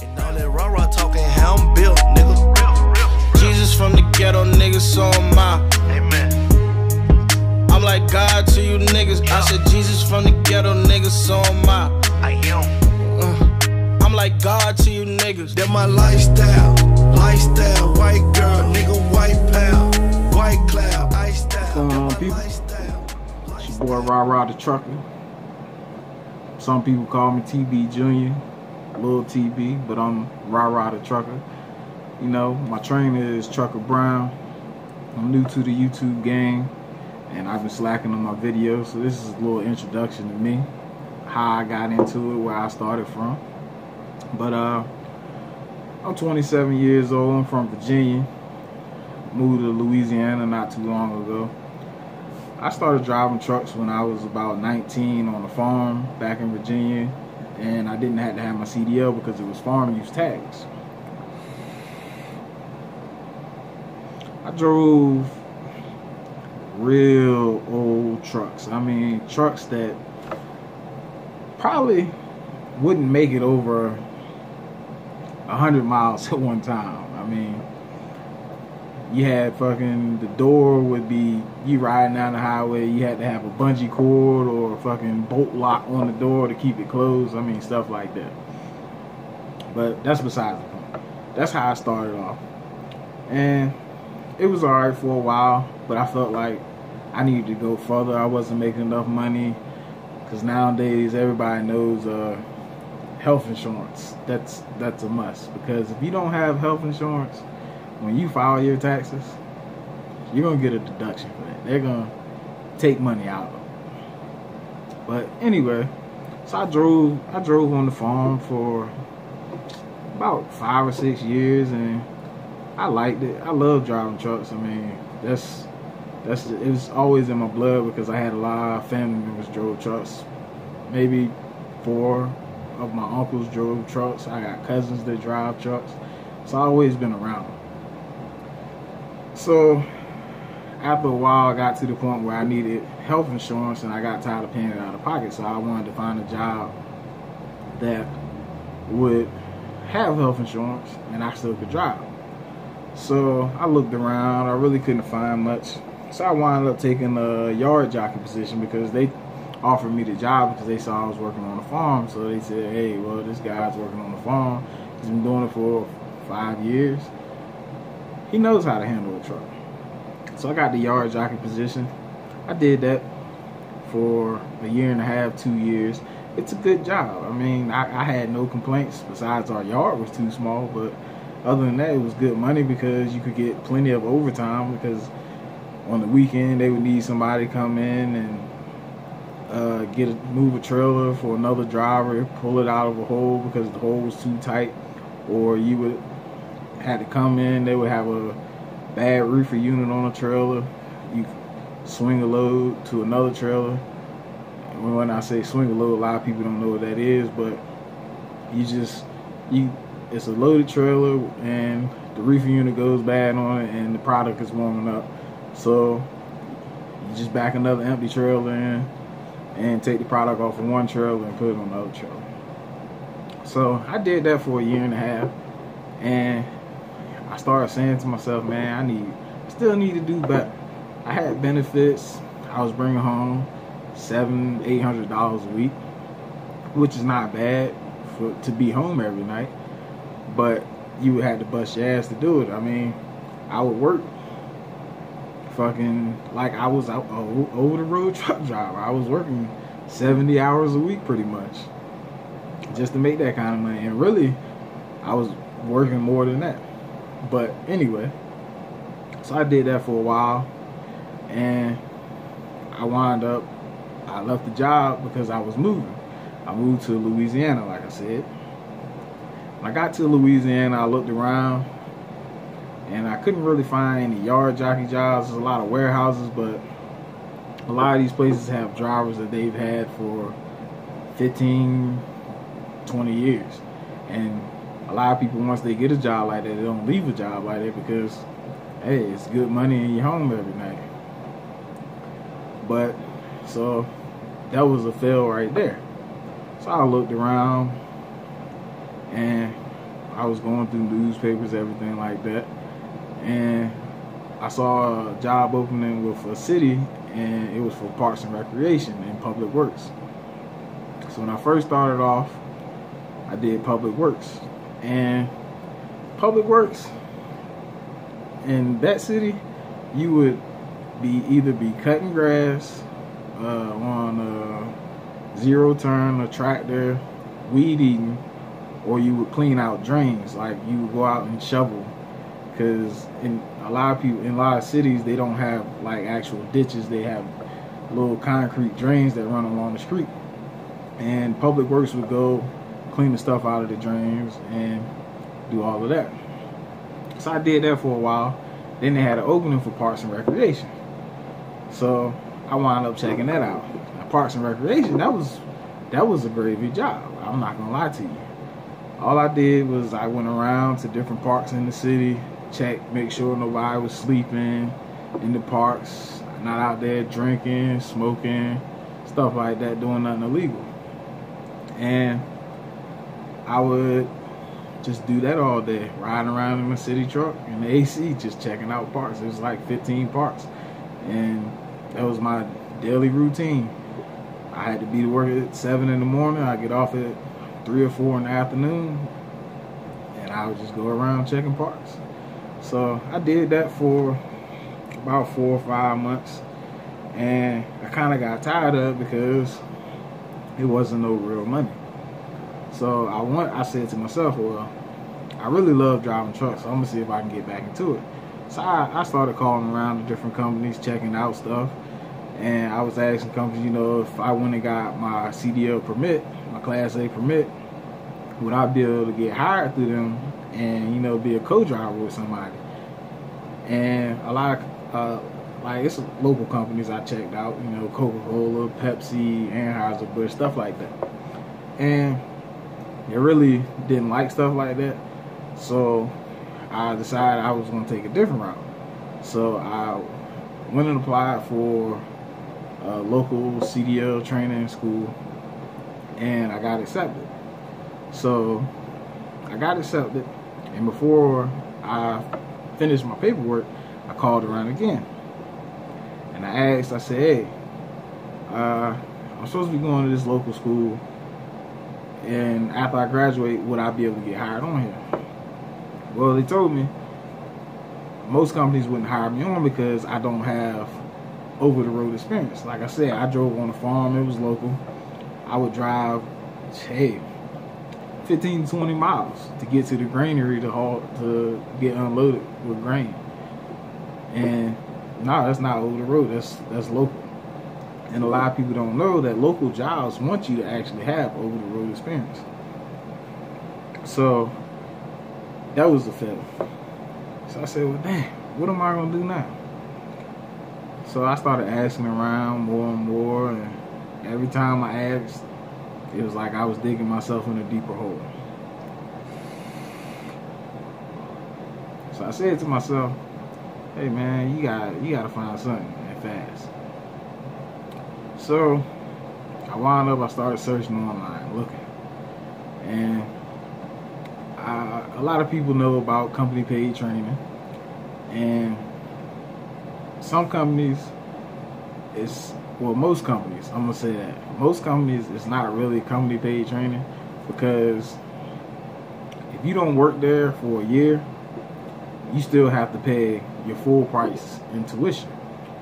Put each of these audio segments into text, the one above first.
And all that rah-rah talking, how I'm built, nigga. Jesus from the ghetto, nigga, so am I. Amen. I'm like God to you niggas. I said Jesus from the ghetto, nigga, so am I. I am. I'm like God to you niggas. That my lifestyle, white girl, nigga, white pal, white cloud, ice style. People, it's your boy Rah the Trucker. Some people call me TB Jr., Lil TB, but I'm Rah the Trucker. You know, my trainer is Trucker Brown. I'm new to the YouTube game, and I've been slacking on my videos, so this is a little introduction to me, how I got into it, where I started from. But I'm 27 years old. I'm from Virginia. Moved to Louisiana not too long ago. I started driving trucks when I was about 19 on a farm back in Virginia, and I didn't have to have my CDL because it was farm use tags. I drove real old trucks. I mean, trucks that probably wouldn't make it over 100 miles at one time. I mean, you had fucking, the door would be, you riding down the highway, you had to have a bungee cord or a fucking bolt lock on the door to keep it closed. I mean, stuff like that. But that's besides the point. That's how I started off. And it was alright for a while, but I felt like I needed to go further. I wasn't making enough money, because nowadays everybody knows health insurance. That's a must, because if you don't have health insurance, when you file your taxes, you're gonna get a deduction for that. They're gonna take money out of it. But anyway, so I drove on the farm for about 5 or 6 years, and I liked it. I love driving trucks. I mean, it was always in my blood, because I had a lot of family members drove trucks. Maybe 4 of my uncles drove trucks. I got cousins that drive trucks. So I've always been around them. So after a while, I got to the point where I needed health insurance, and I got tired of paying it out of pocket. So I wanted to find a job that would have health insurance and I still could drive. So I looked around. I really couldn't find much. So I wound up taking a yard jockey position, because they offered me the job because they saw I was working on a farm. So they said, hey, well, this guy's working on the farm. He's been doing it for 5 years. He knows how to handle a truck. So I got the yard jockey position. I did that for a year and a half, 2 years. It's a good job. I mean, I had no complaints, besides our yard was too small. But other than that, it was good money, because you could get plenty of overtime, because on the weekend they would need somebody to come in and move a trailer for another driver, pull it out of a hole because the hole was too tight, or you would had to come in, they would have a bad reefer unit on a trailer. You swing a load to another trailer. And when I say swing a load, a lot of people don't know what that is, but it's a loaded trailer and the reefer unit goes bad on it and the product is warming up. So you just back another empty trailer in and take the product off of one trailer and put it on the other trailer. So I did that for a year and a half, and I started saying to myself, man, I still need to do better. I had benefits. I was bringing home $700–800 a week, which is not bad to be home every night, but you had to bust your ass to do it. I mean, I would work fucking like I was out over the road truck driver. I was working 70 hours a week pretty much just to make that kind of money, and really I was working more than that. But anyway, so I did that for a while, and I left the job because I was moving. I moved to Louisiana, like I said. When I got to Louisiana, I looked around, and I couldn't really find any yard jockey jobs. There's a lot of warehouses, but a lot of these places have drivers that they've had for 15, 20 years. And a lot of people, once they get a job like that, they don't leave a job like that, because, hey, it's good money and you're home every night. But, so, that was a fail right there. So I looked around, and I was going through newspapers, everything like that, and I saw a job opening with a city, and it was for Parks and Recreation and Public Works. So when I first started off, I did Public Works. And Public Works in that city, you would either be cutting grass on a zero turn, a tractor, weed eating, or you would clean out drains. Like you would go out and shovel, because in a lot of cities, they don't have like actual ditches. They have little concrete drains that run along the street, and Public Works would go clean the stuff out of the drains and do all of that. So I did that for a while. Then they had an opening for Parks and Recreation, so I wound up checking that out. Now, Parks and Recreation, that was a gravy job. I'm not gonna lie to you. All I did was I went around to different parks in the city, checked, make sure nobody was sleeping in the parks, not out there drinking, smoking, stuff like that, doing nothing illegal. And I would just do that all day, riding around in my city truck in the AC, just checking out parks. It was like 15 parks, and that was my daily routine. I had to be to work at 7 in the morning. I get off at 3 or 4 in the afternoon, and I would just go around checking parks. So I did that for about 4 or 5 months, and I kind of got tired of it because it wasn't no real money. So I said to myself, well, I really love driving trucks, so I'm gonna see if I can get back into it. So I started calling around to different companies, checking out stuff, and I was asking companies, if I went and got my CDL permit, my Class A permit, would I be able to get hired through them and be a co-driver with somebody? And a lot of it's local companies I checked out, Coca-Cola, Pepsi, Anheuser-Busch, stuff like that. And they really didn't like stuff like that, so I decided I was going to take a different route. So I went and applied for a local CDL training school, and I got accepted. So I got accepted, and before I finished my paperwork, I called around again, and I said, hey, I'm supposed to be going to this local school, and after I graduate, would I be able to get hired on here? Well, they told me most companies wouldn't hire me on because I don't have over-the-road experience. Like I said, I drove on a farm. It was local. I would drive, 15 to 20 miles to get to the granary to get unloaded with grain. And no, that's not over-the-road. That's local. And a lot of people don't know that local jobs want you to actually have over-the-road experience. So that was the fail. So I said, well, damn, what am I going to do now? So I started asking around more and more, and every time I asked, it was like I was digging myself in a deeper hole. So I said to myself, hey man, you gotta find something and fast. So I started searching online, looking, and a lot of people know about company paid training, and some companies, most companies, I'm gonna say that most companies, it's not really company paid training, because if you don't work there for a year, you still have to pay your full price in tuition.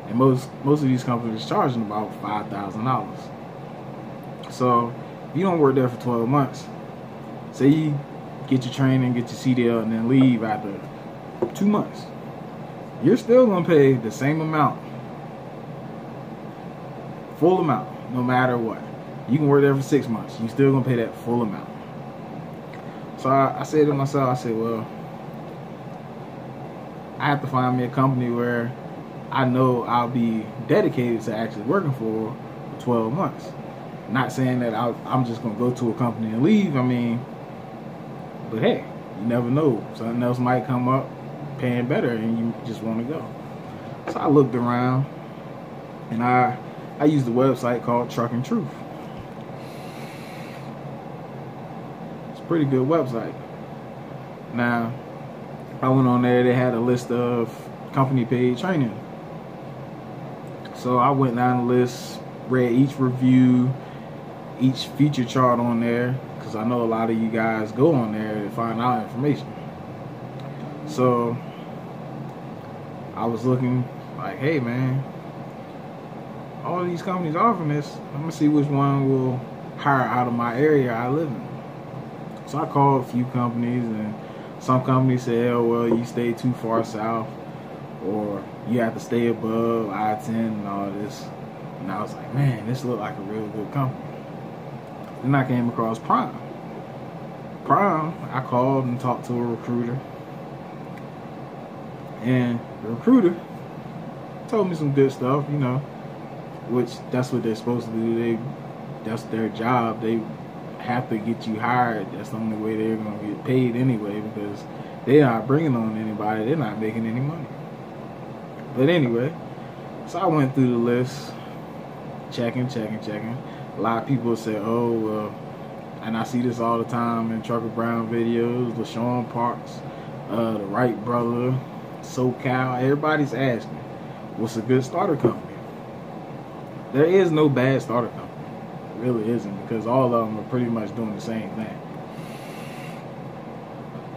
And most of these companies charging about $5,000. So if you don't work there for 12 months, say you get your training, get your CDL, and then leave after 2 months, you're still gonna pay the same amount, full amount, no matter what. You can work there for 6 months, you still gonna pay that full amount. So I said to myself, well, I have to find me a company where I know I'll be dedicated to actually working for 12 months. Not saying that I'm just going to go to a company and leave. But hey, you never know. Something else might come up paying better and you just want to go. So I looked around, and I used a website called Truck and Truth. It's a pretty good website. Now, I went on there, they had a list of company paid training. So I went down the list, read each review, each feature chart on there, because I know a lot of you guys go on there to find out information. So I was looking like, hey man, all these companies offering this, I'm gonna see which one will hire out of my area I live in. So I called a few companies, and some companies said, oh well, you stay too far south, or you have to stay above I-10 and all this. And I was like, man, this looked like a real good company. Then I came across Prime. I called and talked to a recruiter, and the recruiter told me some good stuff, you know, which that's what they're supposed to do. That's their job. They have to get you hired. That's the only way they're going to get paid anyway, because they're not bringing on anybody. They're not making any money. But anyway, so I went through the list, checking. A lot of people say, oh, well, and I see this all the time in Trucker Brown videos, LaShawn Parks, the Wright brother, SoCal. Everybody's asking, what's a good starter company? There is no bad starter company. It really isn't, because all of them are pretty much doing the same thing.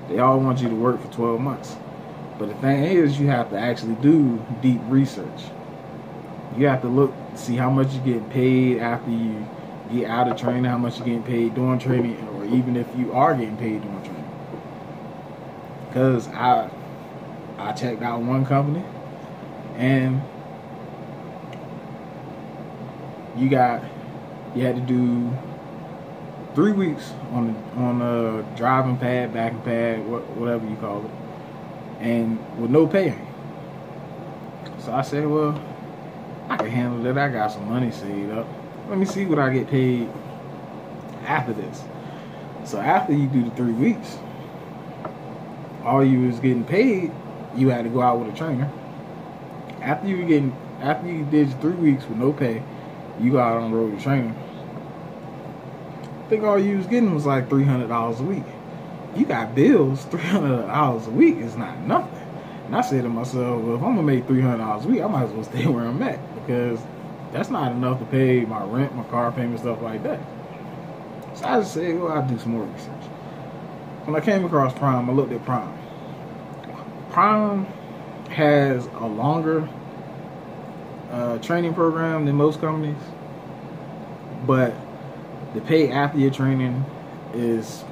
They all want you to work for 12 months. But the thing is, you have to actually do deep research. You have to look, see how much you're getting paid after you get out of training, how much you're getting paid during training, or even if you are getting paid during training. Because I checked out one company, and you had to do 3 weeks on a driving pad, backing pad, whatever you call it, and with no pay. So I said, well, I can handle that. I got some money saved up. Let me see what I get paid after this. So after you do the 3 weeks, all you was getting paid, you had to go out with a trainer. After you did your 3 weeks with no pay, you go out on the road with a trainer. I think all you was getting was like $300 a week. You got bills. $300 a week is not nothing. And I said to myself, well, if I'm gonna make $300 a week, I might as well stay where I'm at, because that's not enough to pay my rent, my car payment, stuff like that. So I just said, well, I'll do some more research. When I came across Prime, I looked at Prime. Prime has a longer training program than most companies, but the pay after your training is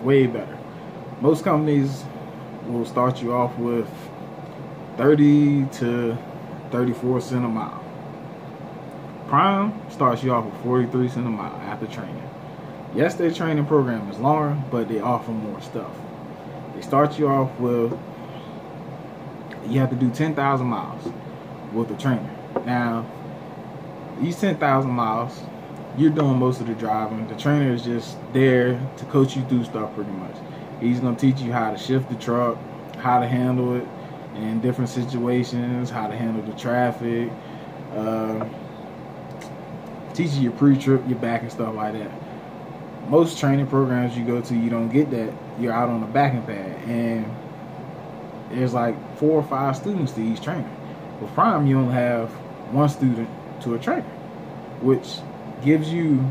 way better. Most companies will start you off with 30 to 34 cents a mile. Prime starts you off with 43 cents a mile after training. Yes, their training program is longer, but they offer more stuff. They start you off with, you have to do 10,000 miles with a trainer. Now, these 10,000 miles, you're doing most of the driving. The trainer is just there to coach you through stuff pretty much. He's going to teach you how to shift the truck, how to handle it in different situations, how to handle the traffic, teach you your pre-trip, your back, and stuff like that. Most training programs you go to, you don't get that. You're out on the backing pad, and there's like 4 or 5 students to each trainer. With Prime, you only have 1 student to a trainer, which gives you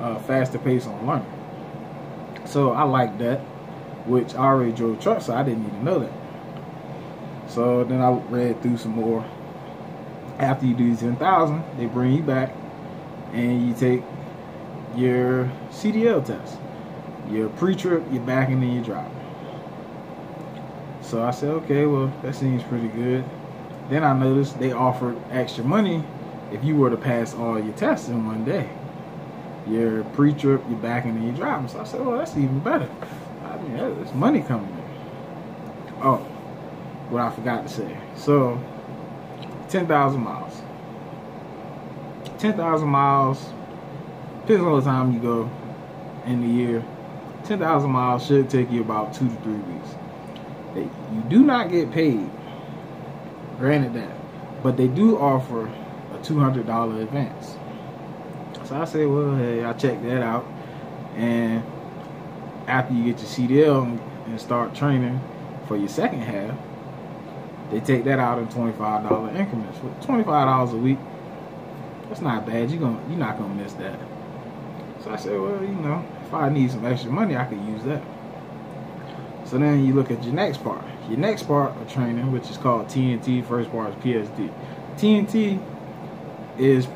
a faster pace on learning. So I like that, which I already drove trucks, so I didn't need to know that. So then I read through some more. After you do 10,000, they bring you back and you take your CDL test, your pre-trip, your backing, and your driving. So I said, okay, well, that seems pretty good. Then I noticed they offered extra money if you were to pass all your tests in one day. Your pre-trip, your backing, and your driving. So I said, well, that's even better. I mean, there's money coming in. Oh, what I forgot to say. So, 10,000 miles. 10,000 miles, depends on the time you go in the year. 10,000 miles should take you about 2 to 3 weeks. You do not get paid, granted that, but they do offer a $200 advance. So I said, well, hey, I checked that out, and after you get your CDL and start training for your second half, they take that out in $25 increments. With $25 a week, that's not bad. You're not gonna miss that. So I said, well, you know, if I need some extra money, I could use that. So then you look at your next part. Your next part of training, which is called TNT. First part is PSD. TNT is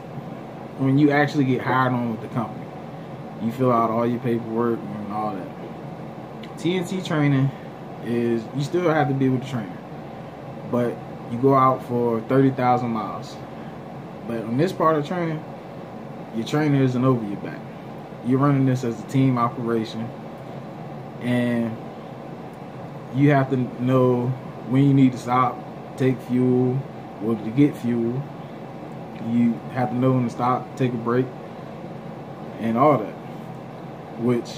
when you actually get hired on with the company. You fill out all your paperwork and all that. TNT training is, you still have to be with the trainer, but you go out for 30,000 miles. But on this part of training, your trainer isn't over your back. You're running this as a team operation, and you have to know when you need to stop, take fuel, or to get fuel. You have to know when to stop, take a break, and all that. Which,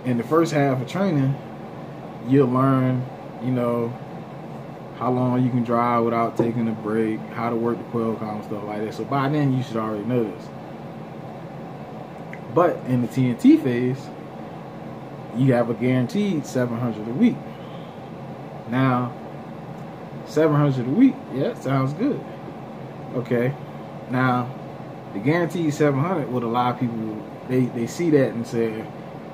in the first half of training, you'll learn, you know, how long you can drive without taking a break, how to work the coil column, stuff like that. So by then, you should already know this. But in the TNT phase, you have a guaranteed $700 a week. Now, $700 a week, yeah, sounds good. Okay, now the guaranteed $700, what a lot of people, they see that and say,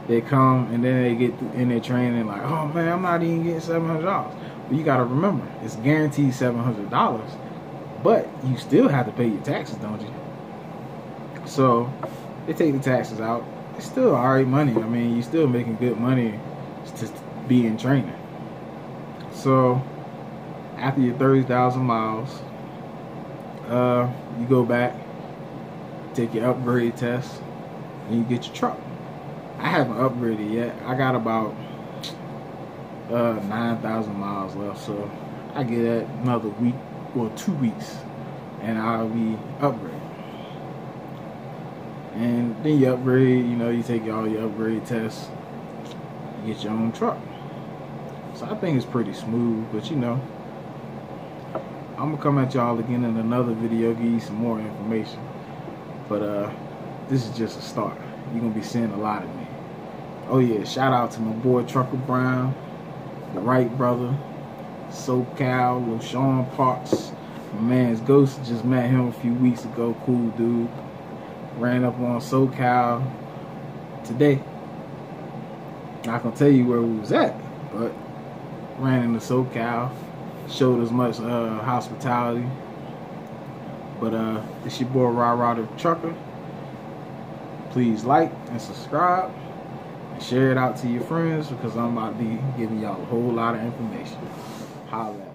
they come and then they get in their training like, oh man, I'm not even getting $700. But you gotta remember, it's guaranteed $700, but you still have to pay your taxes, don't you? So they take the taxes out. It's still alright money. I mean, you're still making good money to be in training. So after your 30,000 miles, you go back, take your upgrade test, and you get your truck. I haven't upgraded yet. I got about 9,000 miles left, so I get that another week or 2 weeks, and I'll be upgraded. And then you upgrade, you know, you take all your upgrade tests, you get your own truck. So I think it's pretty smooth, but you know, I'm gonna come at y'all again in another video, give you some more information. But this is just a start. You're gonna be seeing a lot of me. Oh yeah, shout out to my boy Trucker Brown, the Wright brother, SoCal, LaShawn Parks. My man's Ghost, just met him a few weeks ago. Cool dude. Ran up on SoCal today. Not gonna tell you where we was at, but ran into SoCal. Showed as much hospitality. But it's your boy Rah the Trucker. Please like and subscribe and share it out to your friends, because I'm about to be giving y'all a whole lot of information. Holla at me.